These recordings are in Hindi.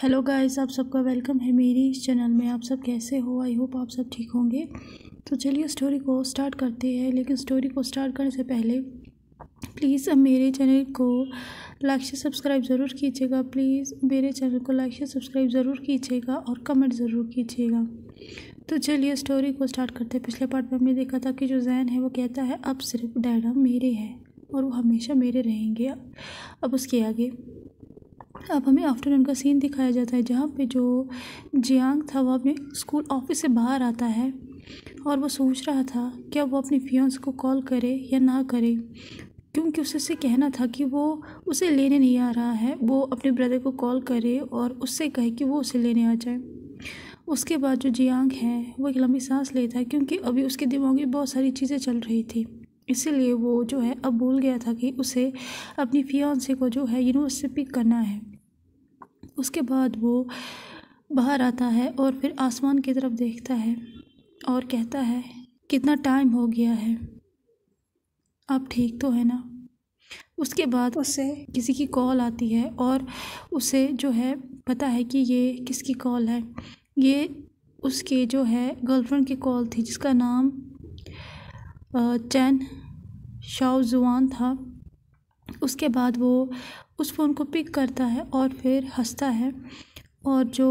हेलो गाइस, आप सबका वेलकम है मेरी इस चैनल में। आप सब कैसे हो? आई होप आप सब ठीक होंगे। तो चलिए स्टोरी को स्टार्ट करते हैं। लेकिन स्टोरी को स्टार्ट करने से पहले प्लीज़ अब मेरे चैनल को लाइक से सब्सक्राइब ज़रूर कीजिएगा। प्लीज़ मेरे चैनल को लाइक से सब्सक्राइब ज़रूर कीजिएगा और कमेंट ज़रूर कीजिएगा। तो चलिए स्टोरी को स्टार्ट करते हैं। पिछले पार्ट में हमने देखा था कि जो जैन है वो कहता है अब सिर्फ डैडा मेरे हैं और वो हमेशा मेरे रहेंगे। अब उसके आगे अब हमें आफ्टरनून का सीन दिखाया जाता है जहाँ पे जो जियांग था वो अपने स्कूल ऑफिस से बाहर आता है और वो सोच रहा था क्या वो अपनी फियांस को कॉल करे या ना करे, क्योंकि उससे कहना था कि वो उसे लेने नहीं आ रहा है। वो अपने ब्रदर को कॉल करे और उससे कहे कि वो उसे लेने आ जाए। उसके बाद जो जियांग है वो एक लंबी सांस लेता है क्योंकि अभी उसके दिमाग में बहुत सारी चीज़ें चल रही थी। इसीलिए वो जो है अब भूल गया था कि उसे अपनी फियांसे को जो है यूनिवर्सिटी पिक करना है। उसके बाद वो बाहर आता है और फिर आसमान की तरफ देखता है और कहता है कितना टाइम हो गया है, आप ठीक तो है ना। उसके बाद उससे किसी की कॉल आती है और उसे जो है पता है कि ये किसकी कॉल है। ये उसके जो है गर्लफ्रेंड की कॉल थी जिसका नाम चैन शाओजुआन था। उसके बाद वो उस फ़ोन को पिक करता है और फिर हंसता है और जो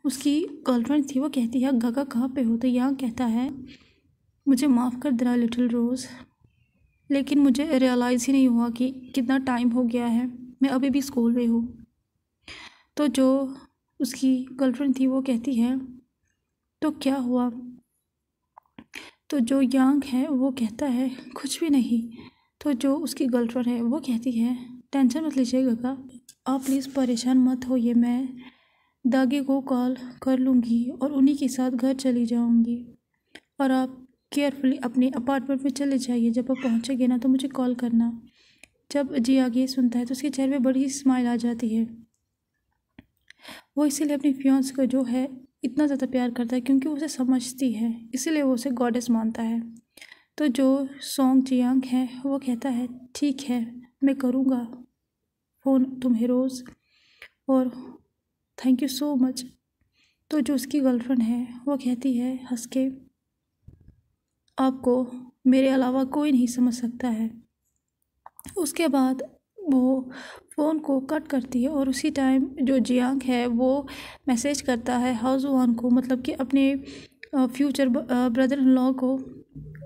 उसकी गर्लफ्रेंड थी वो कहती है गागा कहाँ पे हो। तो यहाँ कहता है मुझे माफ़ कर देना लिटिल रोज़, लेकिन मुझे रियलाइज़ ही नहीं हुआ कि कितना टाइम हो गया है, मैं अभी भी स्कूल में हूँ। तो जो उसकी गर्लफ्रेंड थी वो कहती है तो क्या हुआ। तो जो यांग है वो कहता है कुछ भी नहीं। तो जो उसकी गर्लफ्रेंड है वो कहती है टेंशन मत लीजिए गागा, आप प्लीज़ परेशान मत होइए, मैं दागे को कॉल कर लूँगी और उन्हीं के साथ घर चली जाऊँगी और आप केयरफुली अपने अपार्टमेंट में चले जाइए। जब आप पहुँचेंगे ना तो मुझे कॉल करना। जब जी आगे सुनता है तो उसके चेहरे पे बड़ी स्माइल आ जाती है। वो इसीलिए अपनी फियांस को जो है इतना ज़्यादा प्यार करता है क्योंकि वो उसे समझती है, इसीलिए वो उसे गॉडेस मानता है। तो जो सॉन्ग जियांग है वो कहता है ठीक है मैं करूँगा फ़ोन तुम्हें रोज़ और थैंक यू सो मच। तो जो उसकी गर्लफ्रेंड है वो कहती है हंस के आपको मेरे अलावा कोई नहीं समझ सकता है। उसके बाद वो फ़ोन को कट करती है और उसी टाइम जो जियांग है वो मैसेज करता है हाउसवान को, मतलब कि अपने फ्यूचर ब्रदर इन लॉ को,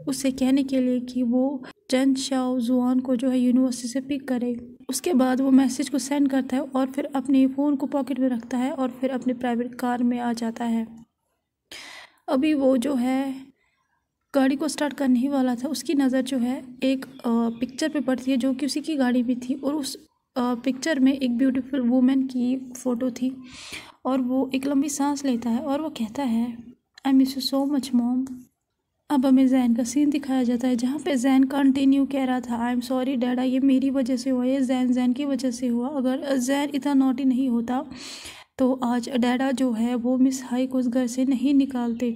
उससे कहने के लिए कि वो चैन शाओजुआन को जो है यूनिवर्सिटी से पिक करे। उसके बाद वो मैसेज को सेंड करता है और फिर अपने फ़ोन को पॉकेट में रखता है और फिर अपने प्राइवेट कार में आ जाता है। अभी वो जो है गाड़ी को स्टार्ट करने ही वाला था, उसकी नज़र जो है एक पिक्चर पे पड़ती है जो कि उसी की गाड़ी में थी और उस पिक्चर में एक ब्यूटीफुल वुमेन की फ़ोटो थी और वो एक लंबी सांस लेता है और वो कहता है I miss you so much mom. अब हमें जैन का सीन दिखाया जाता है जहाँ पे जैन कंटिन्यू कह रहा था आई एम सॉरी डैडा, ये मेरी वजह से हुआ, ये जैन की वजह से हुआ। अगर जैन इतना नॉटी नहीं होता तो आज डैडा जो है वो मिस हाई को उस घर से नहीं निकालते।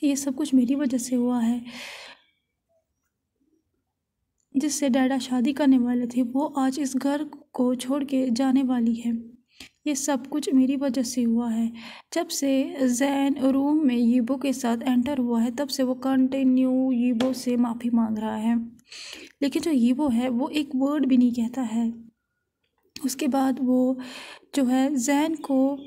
ये सब कुछ मेरी वजह से हुआ है। जिससे डैडा शादी करने वाले थे वो आज इस घर को छोड़ के जाने वाली है। ये सब कुछ मेरी वजह से हुआ है। जब से जैन रूम में यीबो के साथ एंटर हुआ है तब से वो कंटिन्यू यीबो से माफ़ी मांग रहा है, लेकिन जो यीबो है वो एक वर्ड भी नहीं कहता है। उसके बाद वो जो है जैन को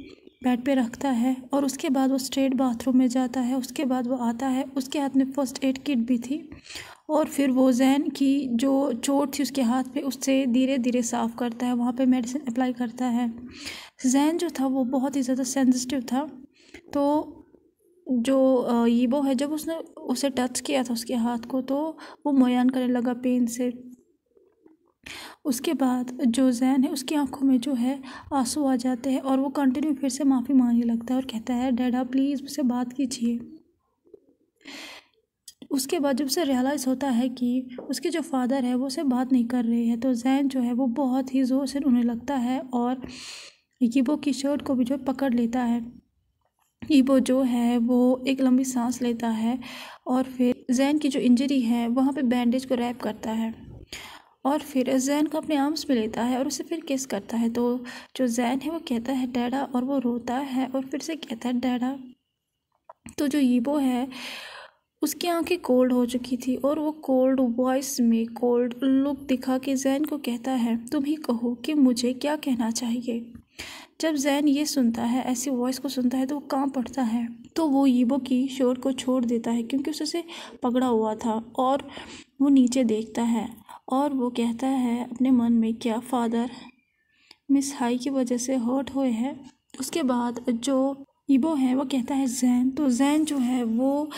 बेड पे रखता है और उसके बाद वो स्ट्रेट बाथरूम में जाता है। उसके बाद वो आता है, उसके हाथ में फर्स्ट एड किट भी थी और फिर वो जैन की जो चोट थी उसके हाथ पे उससे धीरे धीरे साफ़ करता है, वहाँ पे मेडिसिन अप्लाई करता है। जैन जो था वो बहुत ही ज़्यादा सेंसिटिव था। तो जो यीबो है जब उसने उसे टच किया था उसके हाथ को तो वो मोयान करने लगा पेन से। उसके बाद जो जैन है उसकी आंखों में जो है आंसू आ जाते हैं और वो कंटिन्यू फिर से माफ़ी मांगने लगता है और कहता है डैडा प्लीज़ मुझसे बात कीजिए। उसके बाद जब उसे रियलाइज़ होता है कि उसके जो फादर है वो उसे बात नहीं कर रहे हैं तो जैन जो है वो बहुत ही ज़ोर से रोने लगता है और यीबो की शर्ट को भी जो पकड़ लेता है। यीबो जो है वो एक लंबी सांस लेता है और फिर जैन की जो इंजरी है वहाँ पे बैंडेज को रैप करता है और फिर जैन को अपने आर्म्स में लेता है और उसे फिर किस करता है। तो जो जैन है वो कहता है डैडा, और वो रोता है और फिर से कहता है डैडा। तो जो यीबो है उसकी आंखें कोल्ड हो चुकी थी और वो कोल्ड वॉइस में कोल्ड लुक दिखा के जैन को कहता है तुम ही कहो कि मुझे क्या कहना चाहिए। जब जैन ये सुनता है, ऐसी वॉइस को सुनता है, तो वो कांप पड़ता है। तो वो यीबो की शोर को छोड़ देता है क्योंकि उसे पकड़ा हुआ था, और वो नीचे देखता है और वो कहता है अपने मन में क्या फादर मिस हाई की वजह से हर्ट हुए हैं। उसके बाद जो यीबो है वो कहता है जैन। तो जैन जो है वो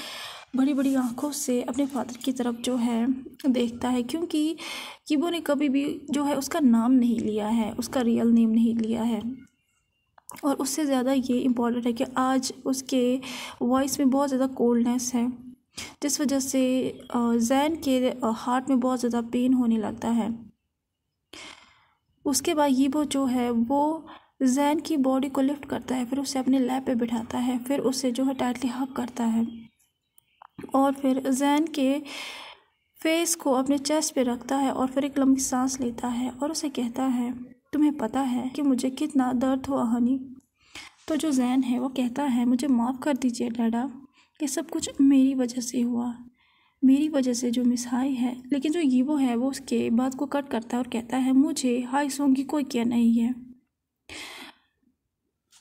बड़ी बड़ी आंखों से अपने फादर की तरफ जो है देखता है, क्योंकि यीबो ने कभी भी जो है उसका नाम नहीं लिया है, उसका रियल नेम नहीं लिया है। और उससे ज़्यादा ये इम्पॉर्टेंट है कि आज उसके वॉइस में बहुत ज़्यादा कोल्डनेस है, जिस वजह से जैन के हार्ट में बहुत ज़्यादा पेन होने लगता है। उसके बाद यीबो जो है वो जैन की बॉडी को लिफ्ट करता है, फिर उसे अपने लैप पे बिठाता है, फिर उसे जो है टाइटली हग करता है और फिर जैन के फेस को अपने चेस्ट पे रखता है और फिर एक लंबी सांस लेता है और उसे कहता है तुम्हें पता है कि मुझे कितना दर्द हुआ हनी। तो जो जैन है वो कहता है मुझे माफ़ कर दीजिए डैडा, ये सब कुछ मेरी वजह से हुआ, मेरी वजह से जो मिस हाई है। लेकिन जो यीबो है वो उसके बात को कट करता है और कहता है मुझे हाई सॉन्ग की कोई केयर नहीं है।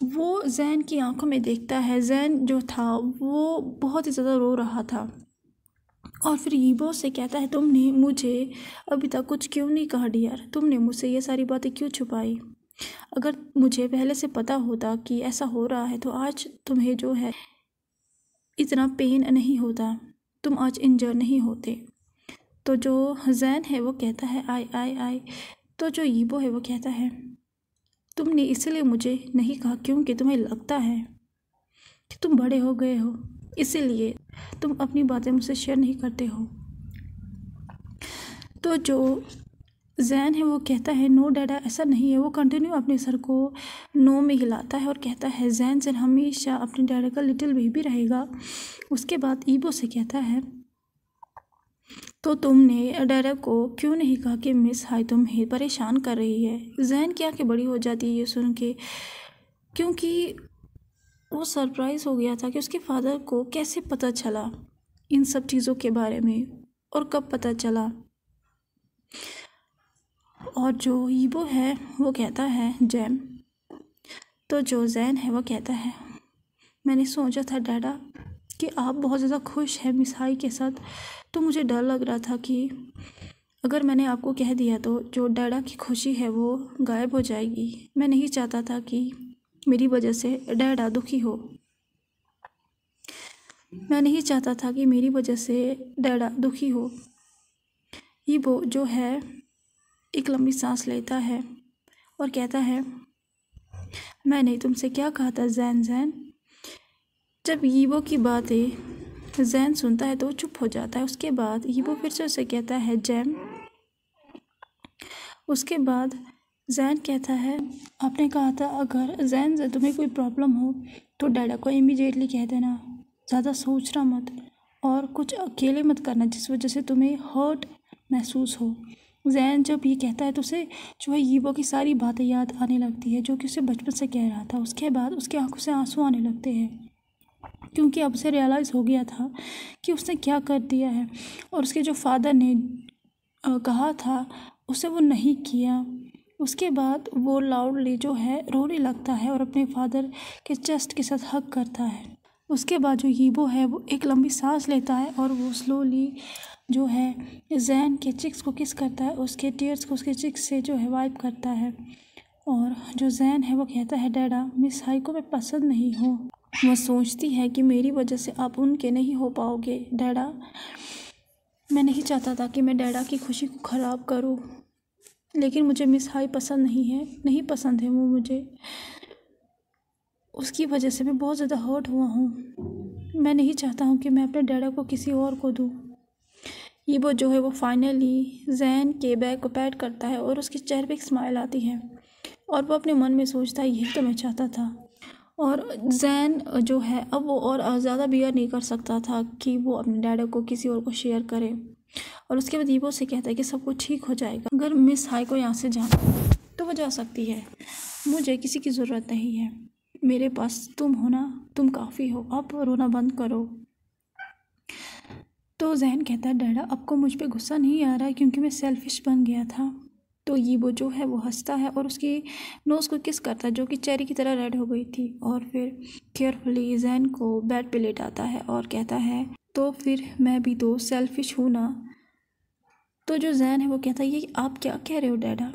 वो जैन की आंखों में देखता है। जैन जो था वो बहुत ही ज़्यादा रो रहा था और फिर यीबो से कहता है तुमने मुझे अभी तक कुछ क्यों नहीं कहा डियर, तुमने मुझसे ये सारी बातें क्यों छुपाई। अगर मुझे पहले से पता होता कि ऐसा हो रहा है तो आज तुम्हें जो है इतना पेन नहीं होता, तुम आज इंजर नहीं होते। तो जो जैन है वो कहता है आई आई आई। तो जो यीबो है वो कहता है तुमने इसलिए मुझे नहीं कहा क्योंकि तुम्हें लगता है कि तुम बड़े हो गए हो, इसीलिए तुम अपनी बातें मुझसे शेयर नहीं करते हो। तो जो जैन है वो कहता है नो डैडा, ऐसा नहीं है। वो कंटिन्यू अपने सर को नो में हिलाता है और कहता है जैन हमेशा अपने डैडा का लिटिल बेबी रहेगा। उसके बाद यीबो से कहता है तो तुमने डैडा को क्यों नहीं कहा कि मिस हाई तुम्हें परेशान कर रही है। जैन की आंखें बड़ी हो जाती है ये सुन के, क्योंकि वो सरप्राइज़ हो गया था कि उसके फादर को कैसे पता चला इन सब चीज़ों के बारे में और कब पता चला। और जो यीबो है वो कहता है जैम। तो जो जैन है वो कहता है मैंने सोचा था डैडा कि आप बहुत ज़्यादा खुश हैं मिस हाई के साथ, तो मुझे डर लग रहा था कि अगर मैंने आपको कह दिया तो जो डैडा की खुशी है वो गायब हो जाएगी। मैं नहीं चाहता था कि मेरी वजह से डैडा दुखी हो, मैं नहीं चाहता था कि मेरी वजह से डैडा दुखी हो। यीबो जो है एक लंबी सांस लेता है और कहता है मैंने तुमसे क्या कहा था जैन। जब यीबो की बातें जैन सुनता है तो वो चुप हो जाता है। उसके बाद यीबो फिर से उसे कहता है जैम। उसके बाद जैन कहता है आपने कहा था अगर जैन से तुम्हें कोई प्रॉब्लम हो तो डैडा को इमीडिएटली कह देना, ज़्यादा सोचना मत और कुछ अकेले मत करना जिस वजह से तुम्हें हर्ट महसूस हो। जैन जब ये कहता है तो उसे जो है यीबो की सारी बातें याद आने लगती है जो कि उसे बचपन से कह रहा था। उसके बाद उसकी आंखों से आंसू आने लगते हैं क्योंकि अब उसे रियलाइज़ हो गया था कि उसने क्या कर दिया है और उसके जो फादर ने कहा था उसे वो नहीं किया। उसके बाद वो लाउडली जो है रोने लगता है और अपने फादर के चेस्ट के साथ हग करता है। उसके बाद जो यीबो है वो एक लंबी सांस लेता है और वो स्लोली जो है जैन के चिक्स को किस करता है, उसके टीयर्स को उसके चिक्स से जो है वाइप करता है। और जो जैन है वो कहता है डैडा मिस हाई को मैं पसंद नहीं हूँ, वो सोचती है कि मेरी वजह से आप उनके नहीं हो पाओगे डैडा। मैं नहीं चाहता था कि मैं डैडा की खुशी को ख़राब करूँ, लेकिन मुझे मिस हाई पसंद नहीं है, नहीं पसंद है वो मुझे, उसकी वजह से मैं बहुत ज़्यादा हर्ट हुआ हूँ। मैं नहीं चाहता हूँ कि मैं अपने डैडा को किसी और को दूँ। यीबो जो है वो फाइनली जैन के बैग को पैट करता है और उसके चेहरे पे एक स्माइल आती है और वो अपने मन में सोचता है यही तो मैं चाहता था। और जैन जो है अब वो और ज़्यादा बियर नहीं कर सकता था कि वो अपने डैडा को किसी और को शेयर करे। और उसके बाद ईबो से कहता है कि सब कुछ ठीक हो जाएगा, अगर मिस हाई को यहाँ से जाना तो वो जा सकती है, मुझे किसी की ज़रूरत नहीं है, मेरे पास तुम हो ना, तुम काफ़ी हो, अब रोना बंद करो। तो जैन कहता है डैडा आपको मुझ पे गुस्सा नहीं आ रहा है क्योंकि मैं सेल्फिश बन गया था। तो ईबो जो है वो हंसता है और उसकी नोज़ को किस करता है जो कि चेरी की तरह रेड हो गई थी, और फिर केयरफुली जैन को बेड पे लेटाता है और कहता है तो फिर मैं भी तो सेल्फिश हूँ ना। तो जो जैन है वो कहता है ये आप क्या कह रहे हो डैडा।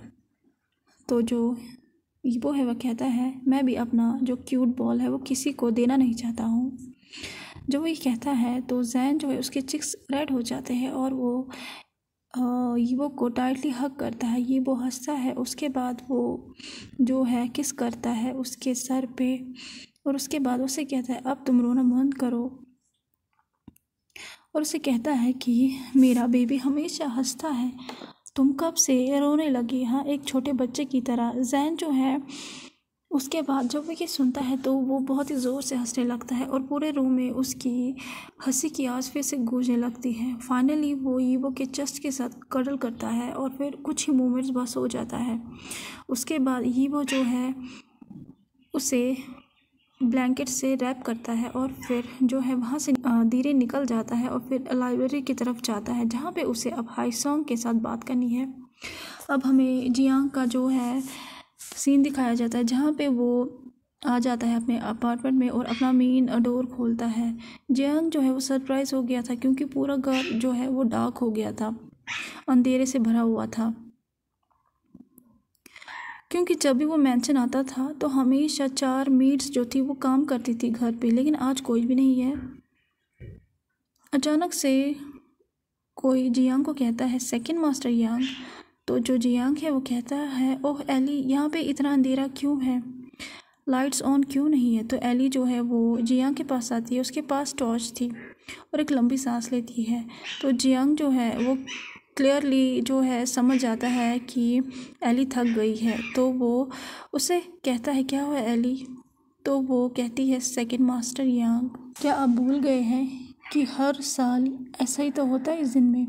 तो जो ईबो है वह कहता है मैं भी अपना जो क्यूट बॉल है वो किसी को देना नहीं चाहता हूँ। जब वो ये कहता है तो जैन जो है उसके चिक्स रेड हो जाते हैं और वो ईबो को टाइटली हग करता है। ईबो हंसता है, उसके बाद वो जो है किस करता है उसके सर पे, और उसके बाद उसे कहता है अब तुम रोना बंद करो, और उसे कहता है कि मेरा बेबी हमेशा हंसता है, तुम कब से रोने लगी, हाँ एक छोटे बच्चे की तरह। जैन जो है उसके बाद जब वो ये सुनता है तो वो बहुत ही ज़ोर से हंसने लगता है और पूरे रूम में उसकी हंसी की आवाज़ फिर से गूंजने लगती है। फाइनली वो ईबो के चेस्ट के साथ कडल करता है और फिर कुछ ही मोमेंट्स बस हो जाता है। उसके बाद ईबो जो है उसे ब्लैंकेट से रैप करता है और फिर जो है वहाँ से धीरे निकल जाता है और फिर लाइब्रेरी की तरफ जाता है जहाँ पे उसे अब हाई सॉन्ग के साथ बात करनी है। अब हमें जियांग का जो है सीन दिखाया जाता है जहाँ पे वो आ जाता है अपने अपार्टमेंट में और अपना मेन डोर खोलता है। जियांग जो है वो सरप्राइज़ हो गया था क्योंकि पूरा घर जो है वो डार्क हो गया था, अंधेरे से भरा हुआ था, क्योंकि जब भी वो मेंशन आता था तो हमेशा 4 मेड्स जो थी वो काम करती थी घर पे, लेकिन आज कोई भी नहीं है। अचानक से कोई जियांग को कहता है सेकंड मास्टर यांग। तो जो जियांग है वो कहता है ओह एली यहाँ पे इतना अंधेरा क्यों है, लाइट्स ऑन क्यों नहीं है। तो एली जो है वो जियांग के पास आती है, उसके पास टॉर्च थी और एक लंबी सांस लेती है। तो जियांग जो है वो क्लियरली जो है समझ जाता है कि एली थक गई है, तो वो उसे कहता है क्या हुआ एली। तो वो कहती है सेकंड मास्टर यांग क्या आप भूल गए हैं कि हर साल ऐसा ही तो होता है इस दिन में।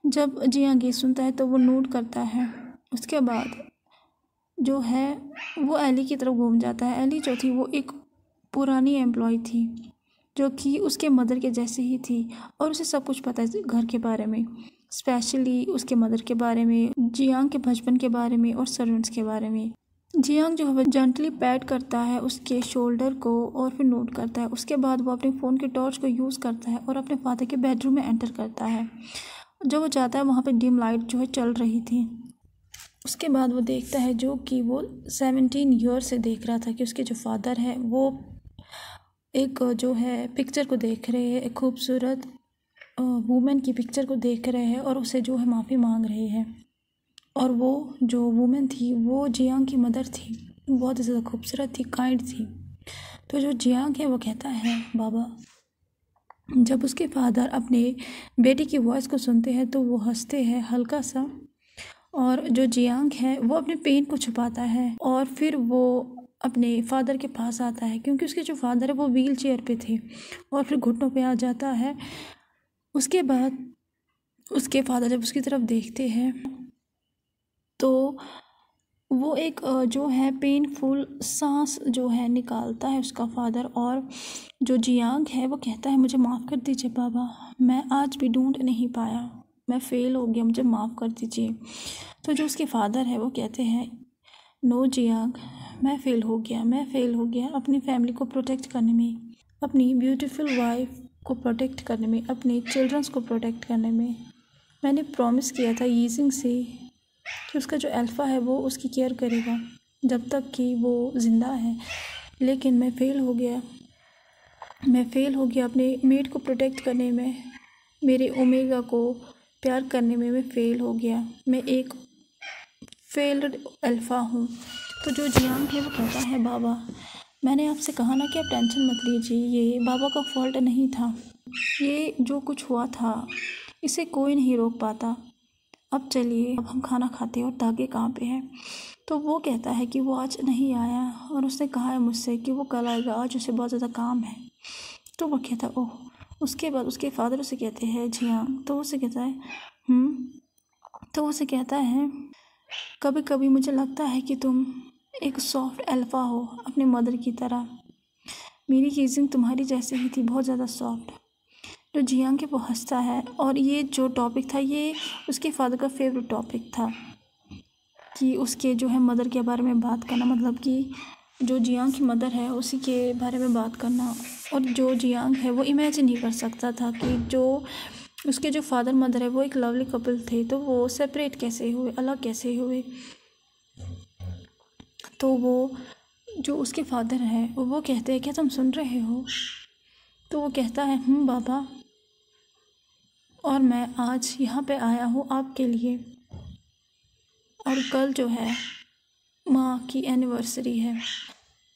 जब जियांग ये सुनता है तो वो नोट करता है, उसके बाद जो है वो एली की तरफ घूम जाता है। एली जो थी वो एक पुरानी एम्प्लॉय थी जो कि उसके मदर के जैसे ही थी और उसे सब कुछ पता है घर के बारे में, स्पेशली उसके मदर के बारे में, जियांग के बचपन के बारे में और सर्वेंट्स के बारे में। जियांग जो है जेंटली पैट करता है उसके शोल्डर को और फिर नोट करता है। उसके बाद वो अपने फ़ोन के टॉर्च को यूज़ करता है और अपने फादर के बेडरूम में एंटर करता है। जब वो जाता है वहाँ पे डिम लाइट जो है चल रही थी। उसके बाद वो देखता है जो कि वो 17 ईयर से देख रहा था कि उसके जो फादर है वो एक जो है पिक्चर को देख रहे हैं, एक खूबसूरत वुमेन की पिक्चर को देख रहे हैं और उसे जो है माफ़ी मांग रहे हैं। और वो जो वुमेन थी वो जियांग की मदर थी, बहुत ज़्यादा खूबसूरत थी, काइंड थी। तो जो जियांग है वो कहता है बाबा। जब उसके फादर अपने बेटी की वॉइस को सुनते हैं तो वो हंसते हैं हल्का सा, और जो जियांग है वो अपने पेन को छुपाता है और फिर वो अपने फादर के पास आता है क्योंकि उसके जो फादर है वो व्हील चेयर पे थे और फिर घुटनों पे आ जाता है। उसके बाद उसके फादर जब उसकी तरफ देखते हैं तो वो एक जो है पेनफुल सांस जो है निकालता है उसका फादर, और जो जियांग है वो कहता है मुझे माफ़ कर दीजिए बाबा, मैं आज भी ढूंढ नहीं पाया, मैं फ़ेल हो गया, मुझे माफ़ कर दीजिए। तो जो उसके फादर है वो कहते हैं नो जियांग, मैं फ़ेल हो गया अपनी फैमिली को प्रोटेक्ट करने में, अपनी ब्यूटीफुल वाइफ को प्रोटेक्ट करने में, अपने चिल्ड्रंस को प्रोटेक्ट करने में। मैंने प्रॉमिस किया था यीजिंग से कि उसका जो अल्फ़ा है वो उसकी केयर करेगा जब तक कि वो ज़िंदा है, लेकिन मैं फ़ेल हो गया अपने मेट को प्रोटेक्ट करने में, मेरे ओमेगा को प्यार करने में मैं फ़ेल हो गया, मैं एक फेल्ड अल्फ़ा हूँ। तो जो जियांग है वो कहता है बाबा मैंने आपसे कहा ना कि आप टेंशन मत लीजिए, ये बाबा का फॉल्ट नहीं था, ये जो कुछ हुआ था इसे कोई नहीं रोक पाता। अब चलिए अब हम खाना खाते हैं और तागे कहाँ पे हैं। तो वो कहता है कि वो आज नहीं आया और उसने कहा है मुझसे कि वो कल आएगा, आज उसे बहुत ज़्यादा काम है। तो वो कहता ओह उसके बाद उसके फादर उसे कहते हैं जियांग। तो उसे कहता है तो उसे कहता है कभी कभी मुझे लगता है कि तुम एक सॉफ्ट अल्फा हो अपने मदर की तरह। मेरी चीज़िंग तुम्हारी जैसे ही थी, बहुत ज़्यादा सॉफ्ट। तो जियांग के वो हंसता है। और ये जो टॉपिक था ये उसके फादर का फेवरेट टॉपिक था कि उसके जो है मदर के बारे में बात करना, मतलब कि जो जियांग की मदर है उसी के बारे में बात करना। और जो जियांग है वो इमेजिन नहीं कर सकता था कि जो उसके जो फादर मदर है वो एक लवली कपल थे, तो वो सेपरेट कैसे हुए, अलग कैसे हुए। तो वो जो उसके फादर हैं वो कहते हैं क्या तुम सुन रहे हो? तो वो कहता है बाबा, और मैं आज यहाँ पे आया हूँ आपके लिए, और कल जो है माँ की एनिवर्सरी है।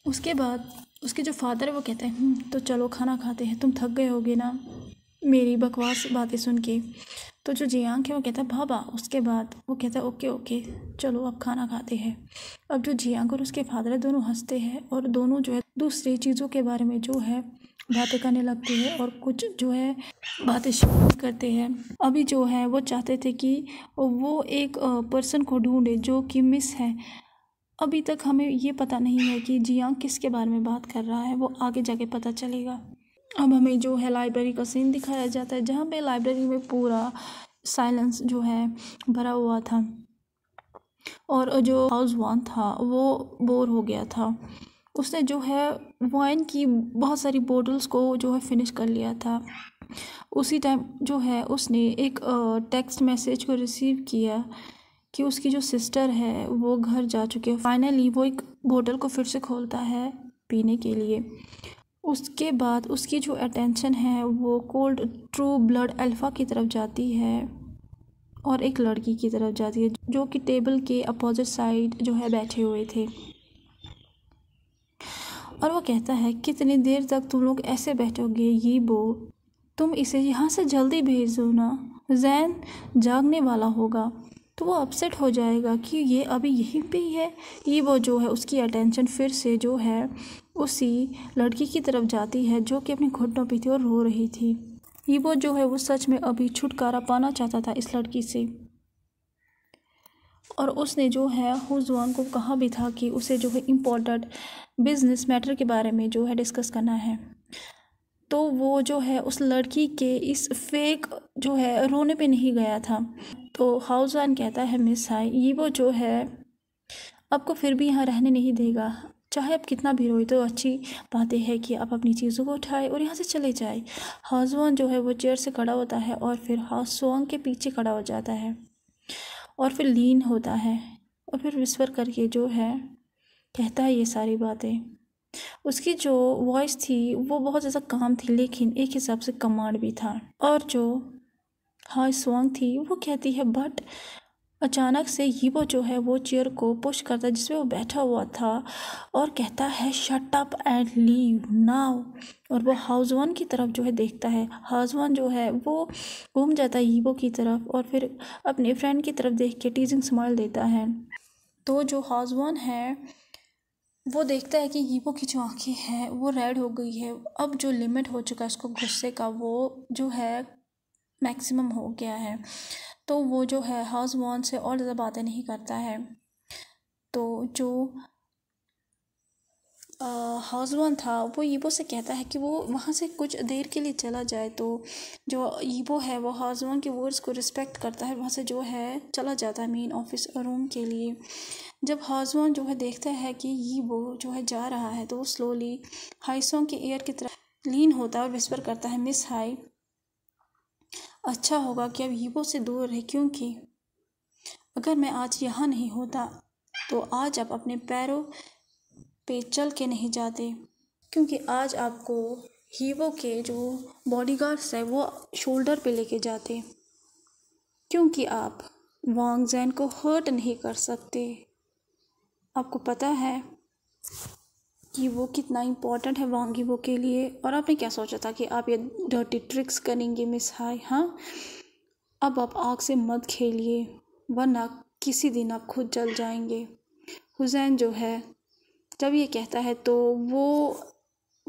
उसके बाद उसके जो फादर है वो कहते हैं तो चलो खाना खाते हैं, तुम थक गए होगे ना मेरी बकवास बातें सुन के। तो जो जियांग है वो कहता है बाबा। उसके बाद वो कहता है ओके ओके चलो अब खाना खाते हैं। अब जो जियांग और उसके फादर है दोनों हंसते हैं और दोनों जो है दूसरी चीज़ों के बारे में जो है बातें करने लगते हैं और कुछ जो है बातें शेयर करते हैं। अभी जो है वो चाहते थे कि वो एक पर्सन को ढूंढे जो कि मिस है। अभी तक हमें ये पता नहीं है कि जियांग किसके बारे में बात कर रहा है, वो आगे जाके पता चलेगा। अब हमें जो है लाइब्रेरी का सीन दिखाया जाता है जहाँ पे लाइब्रेरी में पूरा साइलेंस जो है भरा हुआ था और जो हाउस वान था वो बोर हो गया था। उसने जो है वाइन की बहुत सारी बोतल्स को जो है फिनिश कर लिया था। उसी टाइम जो है उसने एक टेक्स्ट मैसेज को रिसीव किया कि उसकी जो सिस्टर है वो घर जा चुकी है। फाइनली वो एक बोतल को फिर से खोलता है पीने के लिए। उसके बाद उसकी जो अटेंशन है वो कोल्ड ट्रू ब्लड अल्फ़ा की तरफ जाती है और एक लड़की की तरफ जाती है जो कि टेबल के अपोजिट साइड जो है बैठे हुए थे। और वो कहता है कितनी देर तक तुम लोग ऐसे बैठोगे यीबो, तुम इसे यहाँ से जल्दी भेज दो ना, जैन जागने वाला होगा तो वो अपसेट हो जाएगा कि ये अभी यहीं पे ही है। यीबो जो है उसकी अटेंशन फिर से जो है उसी लड़की की तरफ जाती है जो कि अपने घुटनों पे थी और रो रही थी। यीबो जो है वो सच में अभी छुटकारा पाना चाहता था इस लड़की से, और उसने जो है हुजवान को कहा भी था कि उसे जो है इम्पोर्टेंट बिजनेस मैटर के बारे में जो है डिस्कस करना है। तो वो जो है उस लड़की के इस फेक जो है रोने पे नहीं गया था। तो हाउसवान कहता है मिस हाई, ये वो जो है आपको फिर भी यहाँ रहने नहीं देगा, चाहे आप कितना भी रोए तो अच्छी बात है कि आप अपनी चीज़ों को उठाए और यहाँ से चले जाए। हाउसवान जो है वो चेयर से खड़ा होता है और फिर हाउसवान के पीछे खड़ा हो जाता है और फिर लीन होता है और फिर विस्पर करके जो है कहता है ये सारी बातें। उसकी जो वॉइस थी वो बहुत ज़्यादा काम थी लेकिन एक हिसाब से कमांड भी था। और जो हाई स्वांग थी वो कहती है बट अचानक से यीबो जो है वो चेयर को पुश करता है जिसमें वो बैठा हुआ था और कहता है shut up and leave now. और वो हाउसवान की तरफ जो है देखता है। हाउसवान जो है वो घूम जाता है यीबो की तरफ और फिर अपने फ्रेंड की तरफ देख के टीजिंग स्माइल देता है। तो जो हाउसवान है वो देखता है कि यीबो की जो आँखें हैं वो रेड हो गई है। अब जो लिमिट हो चुका है उसको गुस्से का वो जो है मैक्सिमम हो गया है। तो वो जो है हाउसवान से और ज़्यादा बातें नहीं करता है। तो जो हाउसवान था वो यीबो से कहता है कि वो वहाँ से कुछ देर के लिए चला जाए। तो जो यीबो है वो हाउसवान के वर्ड्स को रिस्पेक्ट करता है, वहाँ से जो है चला जाता है मेन ऑफिस रूम के लिए। जब हाउसवान जो है देखता है कि यीबो जो है जा रहा है तो वो स्लोली हाईसोंग के एयर की तरफ लीन होता है और विस्पर करता है मिस हाई, अच्छा होगा कि अब यीबो से दूर रहे, क्योंकि अगर मैं आज यहाँ नहीं होता तो आज आप अपने पैरों पे चल के नहीं जाते, क्योंकि आज आपको यीबो के जो बॉडीगार्ड्स है वो शोल्डर पे लेके जाते, क्योंकि आप वांग जैन को हर्ट नहीं कर सकते। आपको पता है कि वो कितना इम्पोर्टेंट है वांग यीबो के लिए। और आपने क्या सोचा था कि आप ये डर्टी ट्रिक्स करेंगे मिस हाई? हाँ, अब आप आग से मत खेलिए वरना किसी दिन आप खुद जल जाएंगे। हुसैन जो है जब ये कहता है तो वो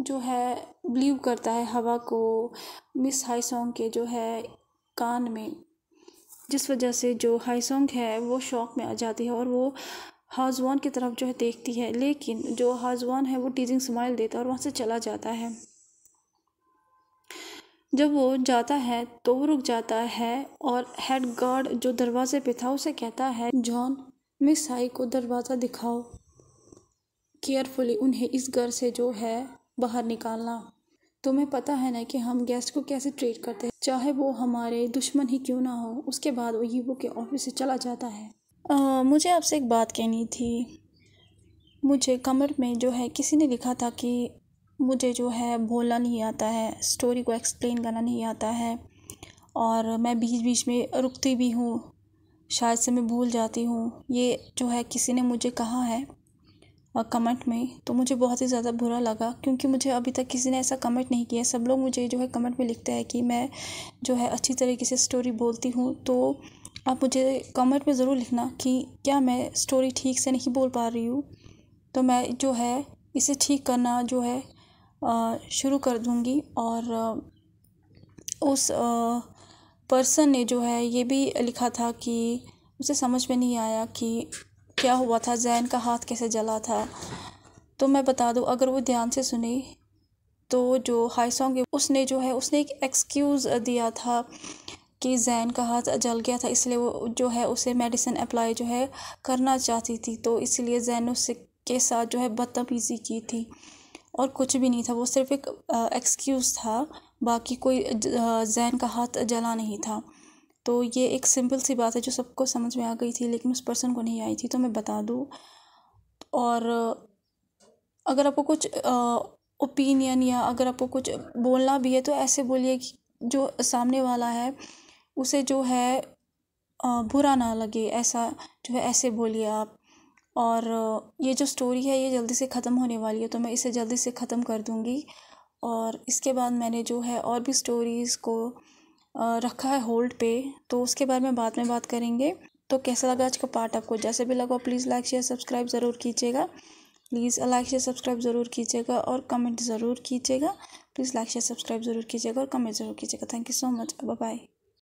जो है बिलीव करता है हवा को मिस हाईसोंग के जो है कान में, जिस वजह से जो हाईसोंग है वो शॉक में आ जाती है और वो हाजवान की तरफ जो है देखती है, लेकिन जो हाजवान है वो टीजिंग स्माइल देता है और वहाँ से चला जाता है। जब वो जाता है तो वो रुक जाता है और हेड गार्ड जो दरवाजे पे था उसे कहता है, जॉन, मिस हाई को दरवाज़ा दिखाओ, केयरफुली उन्हें इस घर से जो है बाहर निकालना। तुम्हें पता है ना कि हम गेस्ट को कैसे ट्रीट करते हैं, चाहे वो हमारे दुश्मन ही क्यों ना हो। उसके बाद वो यीवो के ऑफिस से चला जाता है। मुझे आपसे एक बात कहनी थी। मुझे कमेंट में जो है किसी ने लिखा था कि मुझे जो है बोलना नहीं आता है, स्टोरी को एक्सप्लेन करना नहीं आता है और मैं बीच बीच में रुकती भी हूँ, शायद से मैं भूल जाती हूँ। ये जो है किसी ने मुझे कहा है कमेंट में, तो मुझे बहुत ही ज़्यादा बुरा लगा क्योंकि मुझे अभी तक किसी ने ऐसा कमेंट नहीं किया। सब लोग मुझे जो है कमेंट में लिखते हैं कि मैं जो है अच्छी तरीके से स्टोरी बोलती हूँ। तो आप मुझे कमेंट में ज़रूर लिखना कि क्या मैं स्टोरी ठीक से नहीं बोल पा रही हूँ, तो मैं जो है इसे ठीक करना जो है शुरू कर दूँगी। और उस पर्सन ने जो है ये भी लिखा था कि उसे समझ में नहीं आया कि क्या हुआ था, जैन का हाथ कैसे जला था। तो मैं बता दूं, अगर वो ध्यान से सुने तो जो हाईसोंग है उसने एक एक्सक्यूज़ दिया था कि जैन का हाथ जल गया था, इसलिए वो जो है उसे मेडिसिन अप्लाई जो है करना चाहती थी, तो इसलिए जैन ने उससे के साथ जो है बदतमीज़ी की थी और कुछ भी नहीं था। वो सिर्फ एक एक्सक्यूज़ था, बाकी कोई जैन का हाथ जला नहीं था। तो ये एक सिंपल सी बात है जो सबको समझ में आ गई थी, लेकिन उस पर्सन को नहीं आई थी, तो मैं बता दूँ। और अगर आपको कुछ ओपिनियन या अगर आपको कुछ बोलना भी है तो ऐसे बोलिए कि जो सामने वाला है उसे जो है बुरा ना लगे, ऐसा जो है ऐसे बोलिए आप। और ये जो स्टोरी है ये जल्दी से ख़त्म होने वाली है, तो मैं इसे जल्दी से ख़त्म कर दूँगी। और इसके बाद मैंने जो है और भी स्टोरीज़ को रखा है होल्ड पे, तो उसके बारे में बाद में बात करेंगे। तो कैसा लगा आज का पार्ट आपको? जैसे भी लगा प्लीज़ लाइक शेयर सब्सक्राइब ज़रूर कीजिएगा। प्लीज़ लाइक शेयर सब्सक्राइब ज़रूर कीजिएगा और कमेंट ज़रूर कीजिएगा। प्लीज़ लाइक शेयर सब्सक्राइब ज़रूर कीजिएगा और कमेंट ज़रूर कीजिएगा। Thank you so much. Bye bye.